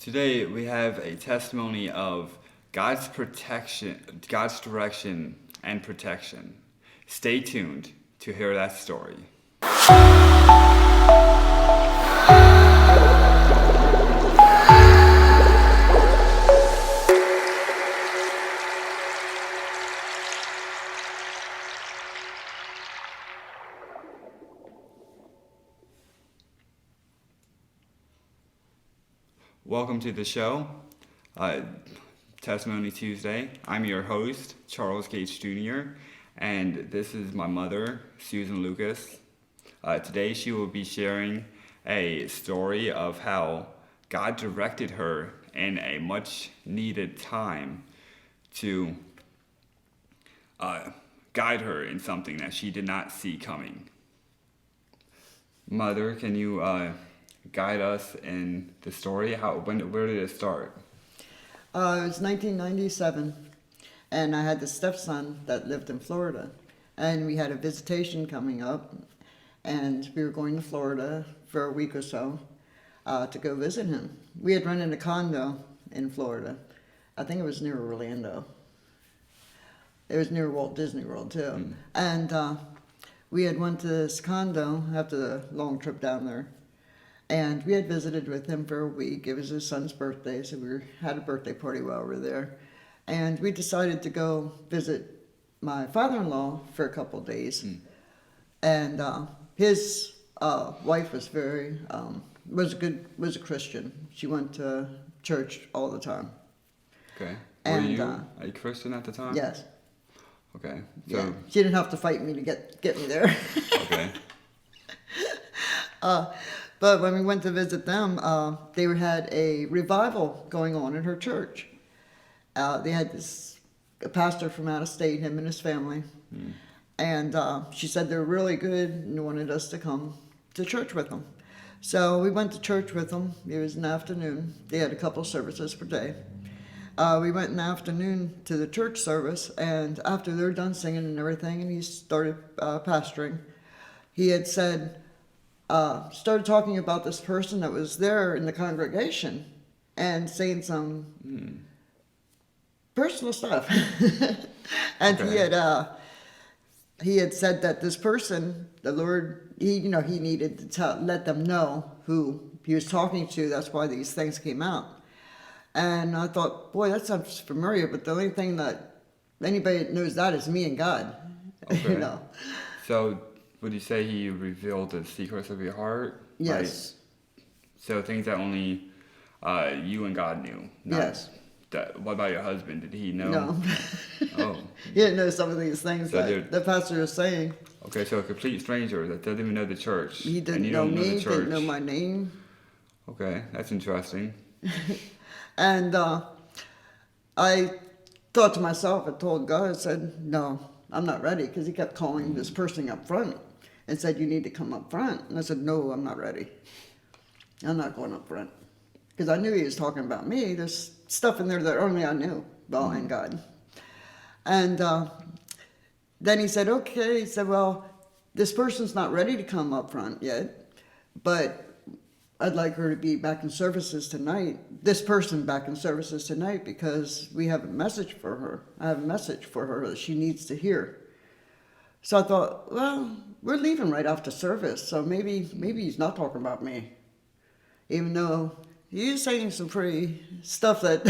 Today we have a testimony of God's protection, God's direction and protection. Stay tuned to hear that story. Welcome to the show, Testimony Tuesday. I'm your host, Charles Gates Jr., and this is my mother, Susan Lucas. Today she will be sharing a story of how God directed her in a much needed time to guide her in something that she did not see coming. Mother, can you guide us in the story? Where did it start? It was 1997, and I had the stepson that lived in Florida, and we had a visitation coming up, and we were going to Florida for a week or so to go visit him. We had rented a condo in Florida. I think it was near Orlando. It was near Walt Disney World too, and we had went to this condo after the long trip down there. And we had visited with him for a week. It was his son's birthday, so had a birthday party while we were there. And we decided to go visit my father-in-law for a couple of days. And his wife was was a Christian. She went to church all the time. Okay. And, were you a Christian at the time? Yes. Okay. So, Yeah. She didn't have to fight me to get me there. Okay. But when we went to visit them, they had a revival going on in her church. They had a pastor from out of state, him and his family. And she said they were really good and wanted us to come to church with them. So we went to church with them. It was in the afternoon. They had a couple services per day. We went in the afternoon to the church service, and after they were done singing and everything, and he started pastoring, he had said, started talking about this person that was there in the congregation and saying some personal stuff. And Okay. he had said that this person, the Lord, he needed to let them know who he was talking to. That's why these things came out. And I thought, boy, that sounds familiar, but the only thing that anybody that knows that is me and God. Okay. So, would you say he revealed the secrets of your heart? Yes. So things that only you and God knew? Yes. What about your husband? Did he know? No. Oh. He didn't know some of these things So that the pastor was saying. Okay, so a complete stranger that doesn't even know the church. He and didn't you know don't me, the church. didn't know my name. Okay, that's interesting. And I thought to myself, I told God, I said, no, I'm not ready, because he kept calling this person up front and said, you need to come up front. And I said, no, I'm not ready. I'm not going up front. Because I knew he was talking about me. There's stuff in there that only I knew about and God. And then he said, okay. He said, well, this person's not ready to come up front yet, but I'd like her to be back in services tonight, this person back in services tonight, because we have a message for her. I have a message for her that she needs to hear. So I thought, well, we're leaving right after service, so maybe he's not talking about me. Even though he is saying some pretty stuff that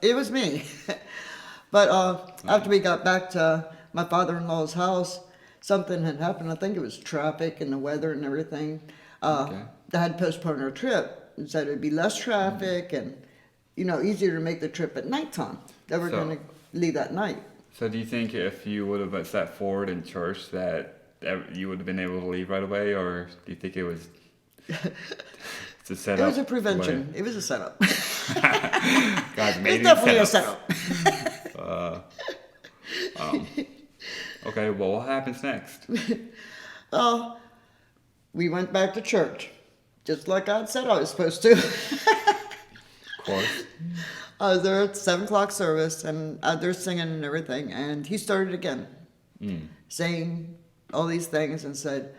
it was me. But after we got back to my father-in-law's house, something had happened. I think it was traffic and the weather and everything. Okay. I had postponed our trip and said it'd be less traffic and, easier to make the trip at nighttime. That we're going to leave that night. So do you think if you would have sat forward in church that you would have been able to leave right away, or do you think it was to set up? It was a prevention. It was a setup. God made It's definitely a setup. Okay, well, what happens next? We went back to church, just like God said I was supposed to. Of course. I was there at 7 o'clock service, and they're singing and everything, and he started again, saying all these things, and said,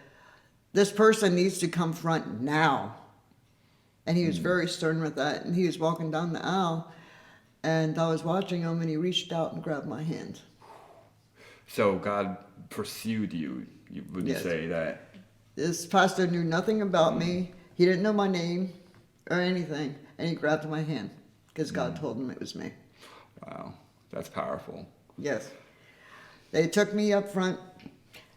this person needs to come front now. And he was very stern with that. And he was walking down the aisle, and I was watching him, and he reached out and grabbed my hand. So God pursued you. Would you Yes. say that? This pastor knew nothing about me. He didn't know my name or anything, and he grabbed my hand because God told him it was me. Wow, that's powerful. Yes. They took me up front,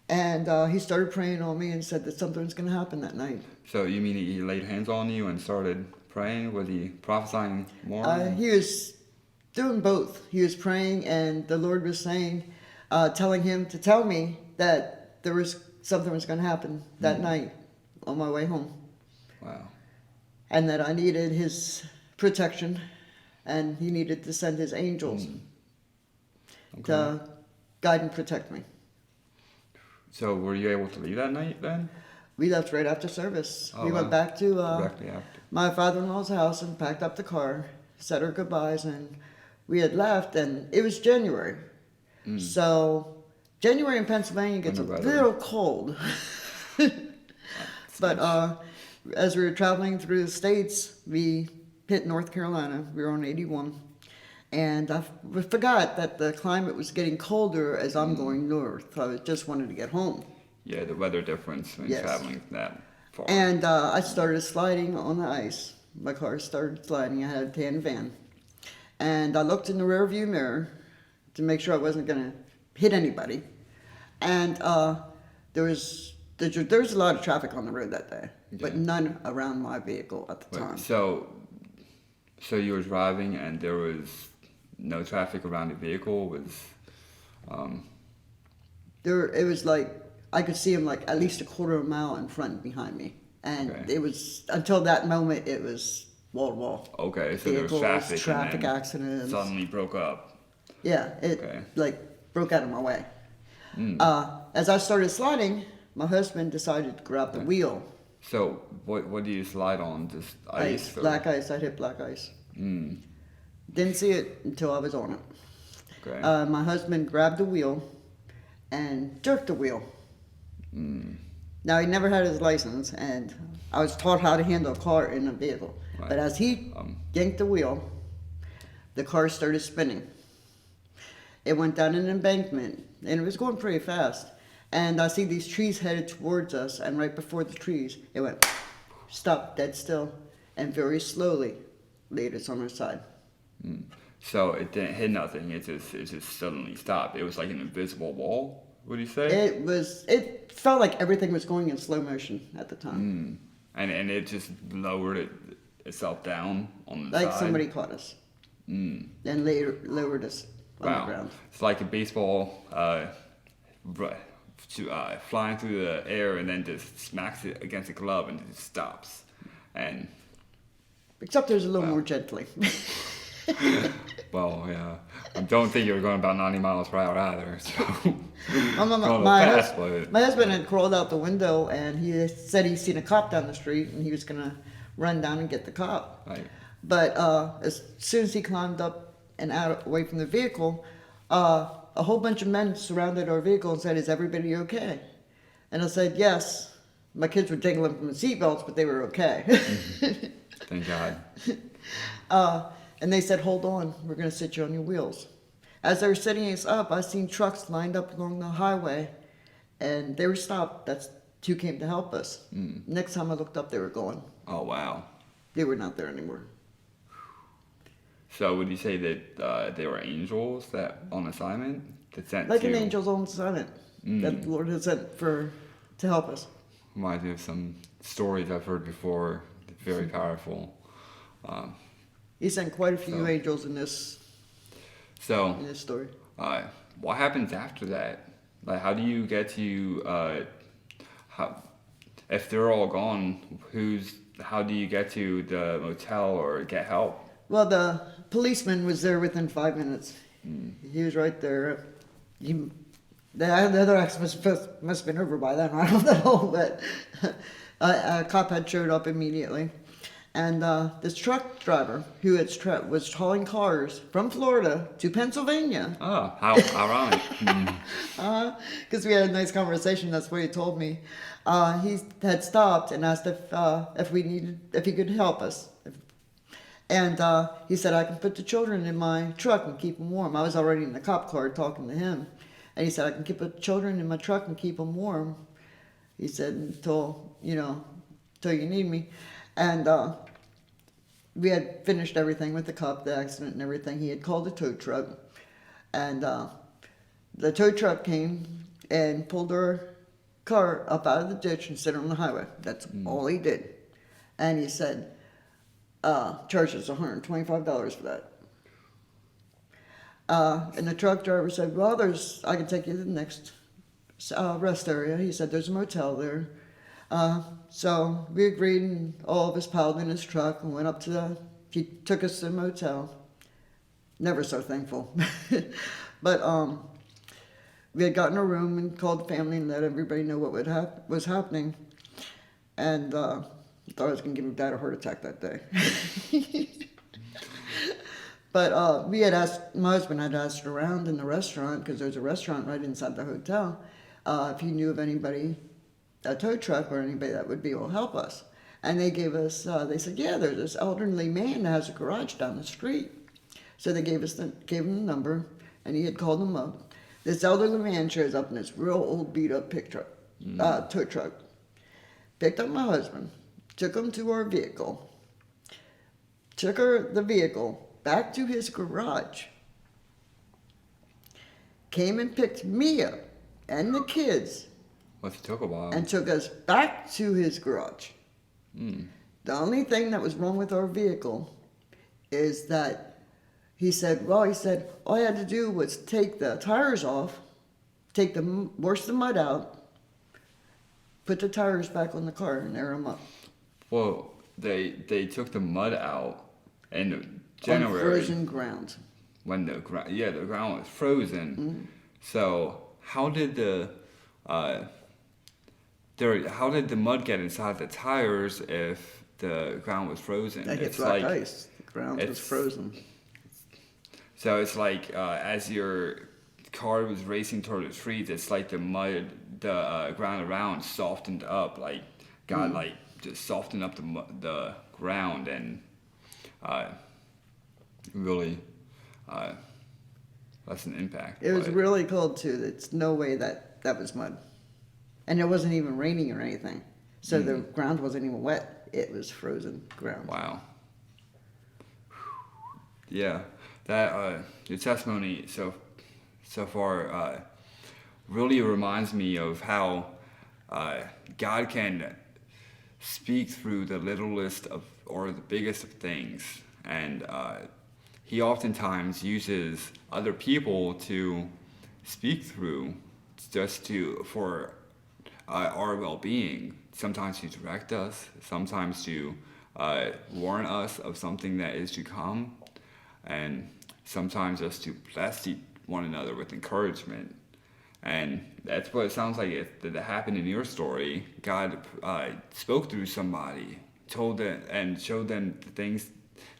and he started praying on me and said that something was going to happen that night. So you mean he laid hands on you and started praying? Was he prophesying more? He was doing both. He was praying, and the Lord was saying, telling him to tell me that there was something was going to happen that night on my way home, Wow. and that I needed his protection, and he needed to send his angels Okay. to guide and protect me. So were you able to leave that night then? We left right after service. Oh, we wow. went back to Directly after. my father-in-law's house and packed up the car, said our goodbyes, and we had left, and it was January. So January in Pennsylvania gets a Winter weather. little cold. But as we were traveling through the states, we hit North Carolina. We were on 81. And I forgot that the climate was getting colder as I'm going north. I just wanted to get home. Yeah, the weather difference when Yes. traveling that far. And I started sliding on the ice. My car started sliding. I had a tan van. And I looked in the rearview mirror to make sure I wasn't going to hit anybody. And there was a lot of traffic on the road that day, but Yeah. none around my vehicle at the Wait, time. so you were driving and there was no traffic around the vehicle. It was like I could see him like at least a quarter of a mile in front and behind me. And Okay. it was, until that moment, it was wall to wall. Okay, so there was Vehicles, traffic. and then accidents. Suddenly broke up. Yeah, it Okay. like broke out of my way. As I started sliding, my husband decided to grab the wheel. So what do you slide on? Just ice? Or- Black ice. I hit black ice. Mm, Didn't see it until I was on it. okay. My husband grabbed the wheel and jerked the wheel. Now, he never had his license, and I was taught how to handle a car in a vehicle. Right. But as he yanked the wheel, the car started spinning. It went down an embankment, and it was going pretty fast. And I see these trees headed towards us, and right before the trees, it went, stopped dead still, and very slowly laid us on our side. So it didn't hit nothing. It just suddenly stopped. It was like an invisible wall. Would you say? It felt like everything was going in slow motion at the time. And it just lowered itself down on the Like side. somebody caught us. And later lowered us on the ground. It's like a baseball flying through the air and then just smacks it against a glove and it just stops. And Except there's a little more gently. well, yeah, I don't think you were going about 90 miles per hour either. So My husband had crawled out the window and he said he'd seen a cop down the street and he was going to run down and get the cop. Right. But as soon as he climbed up and out away from the vehicle, a whole bunch of men surrounded our vehicle and said, "Is everybody okay?" And I said, "Yes." My kids were dangling from the seatbelts, but they were okay. Thank God. And they said, "Hold on, we're going to sit you on your wheels." As they were setting us up, I seen trucks lined up along the highway, and they were stopped. That's two came to help us. Next time I looked up, they were gone. Oh, wow. They were not there anymore. So would you say that they were angels that on assignment that sent Like to an angel's own assignment that the Lord has sent to help us. Reminds me of some stories I've heard before. Very powerful. He sent quite a few angels in this So, story. what happens after that? Like, how do you get to if they're all gone? How do you get to the motel or get help? Well, the policeman was there within 5 minutes. He was right there. The other accident must have been over by then. I don't know, but a cop had showed up immediately. And this truck driver who was hauling cars from Florida to Pennsylvania, Oh, how ironic. because we had a nice conversation. That's what he told me. He had stopped and asked if he could help us. And he said, I can put the children in my truck and keep them warm. I was already in the cop car talking to him. And he said, I can keep the children in my truck and keep them warm. He said, until you need me. And we had finished everything with the accident and everything. He had called a tow truck. And the tow truck came and pulled our car up out of the ditch and set it on the highway. That's all he did. And he said, charged us $125 for that. And the truck driver said, well, I can take you to the next rest area. He said, there's a motel there. So we agreed, and all of us piled in his truck and went up he took us to the motel. Never so thankful. But we had gotten a room and called the family and let everybody know what was happening. And I thought I was going to give Dad a heart attack that day. But my husband had asked around in the restaurant, because there's a restaurant right inside the hotel, if he knew of anybody, a tow truck or anybody that would be able to help us. And they gave us, they said, yeah, there's this elderly man that has a garage down the street. So they gave him the number, and he had called them up. This elderly man shows up in this real old beat up tow truck. Picked up my husband, took him to our vehicle, took the vehicle back to his garage, came and picked me up and the kids, Well, it took a while. and took us back to his garage. The only thing that was wrong with our vehicle is that he said, all I had to do was take the tires off, wash the mud out, put the tires back on the car, and air them up. Well, they took the mud out in On January. frozen ground. When the ground was frozen. So how did the mud get inside the tires if the ground was frozen? That gets black ice. The ground was frozen. So it's like as your car was racing toward the streets, it's like the mud, the ground around softened up, like God, like just softened up the ground and really less an impact. It was really cold too. It's no way that was mud. And it wasn't even raining or anything. So the ground wasn't even wet. It was frozen ground. Wow. Yeah, that your testimony so far really reminds me of how God can speak through the littlest or the biggest of things, and He oftentimes uses other people to speak through, just for our well-being. Sometimes to direct us, sometimes to warn us of something that is to come, and sometimes just to bless one another with encouragement. And that's what it sounds like that happened in your story. God spoke through somebody, told them and showed them the things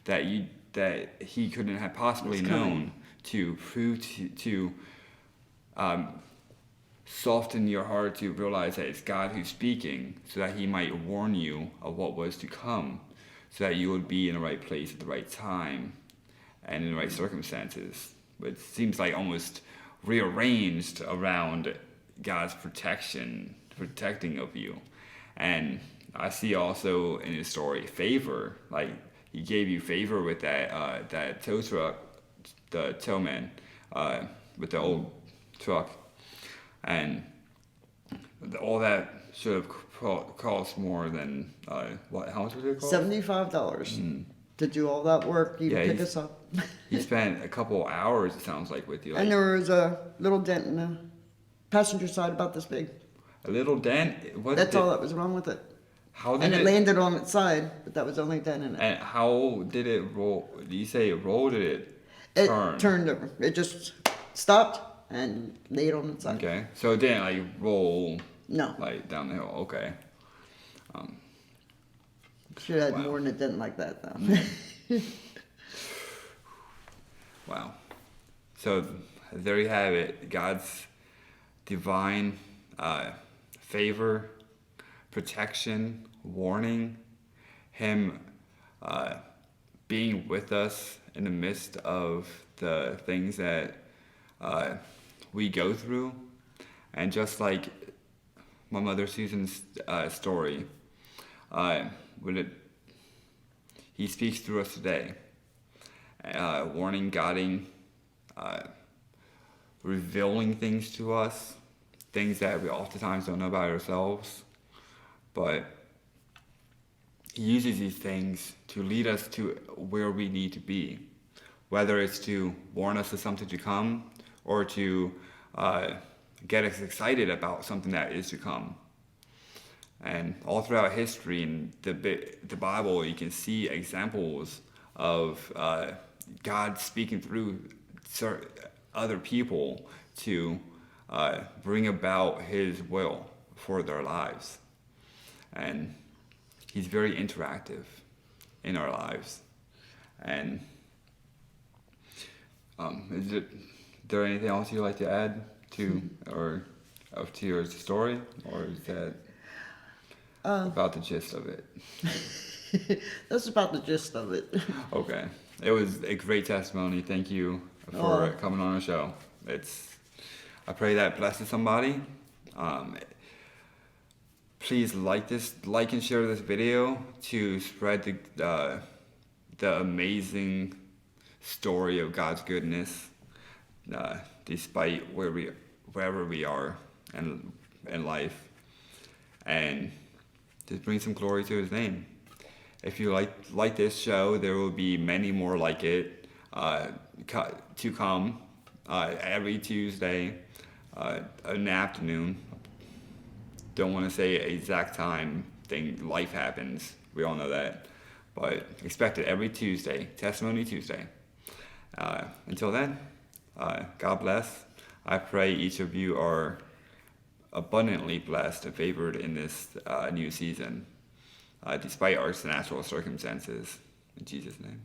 that He couldn't have possibly known, to prove to soften your heart to realize that it's God who's speaking, so that He might warn you of what was to come, so that you would be in the right place at the right time and in the right circumstances. But it seems like almost rearranged around God's protecting of you. And I see also in His story favor, like He gave you favor with that tow truck, the towman, with the old truck, and all that should have cost more than what? How much would it cost? $75 to do all that work. You pick us up. He spent a couple hours, it sounds like, with you. And there was a little dent in the passenger side about this big. A little dent? That's all that was wrong with it. How did and it landed on its side, but that was the only dent in it. And how did it roll? Did you say it rolled or did it turn? Turned over. It just stopped and laid on its side. Okay. So it didn't like roll No. like down the hill. Okay. Should have had Wow. more that didn't like that though. Wow. So there you have it. God's divine favor, protection, warning, Him being with us in the midst of the things that we go through. And just like my mother Susan's story, when He speaks through us today, warning, guiding, revealing things to us, things that we oftentimes don't know about ourselves, but He uses these things to lead us to where we need to be, whether it's to warn us of something to come or to get us excited about something that is to come. And all throughout history in the Bible, you can see examples of God speaking through other people to bring about His will for their lives. And He's very interactive in our lives. And is there anything else you'd like to add to your story, or is that about the gist of it? That's about the gist of it. Okay. It was a great testimony. Thank you for coming on the show. I pray that blesses somebody. Please like and share this video to spread the amazing story of God's goodness, despite wherever we are in life, and just bring some glory to His name. If you like this show, there will be many more like it to come every Tuesday in the afternoon. Don't want to say an exact time. Life happens. We all know that. But expect it every Tuesday, Testimony Tuesday. Until then, God bless. I pray each of you are abundantly blessed and favored in this new season, despite our natural circumstances. In Jesus' name.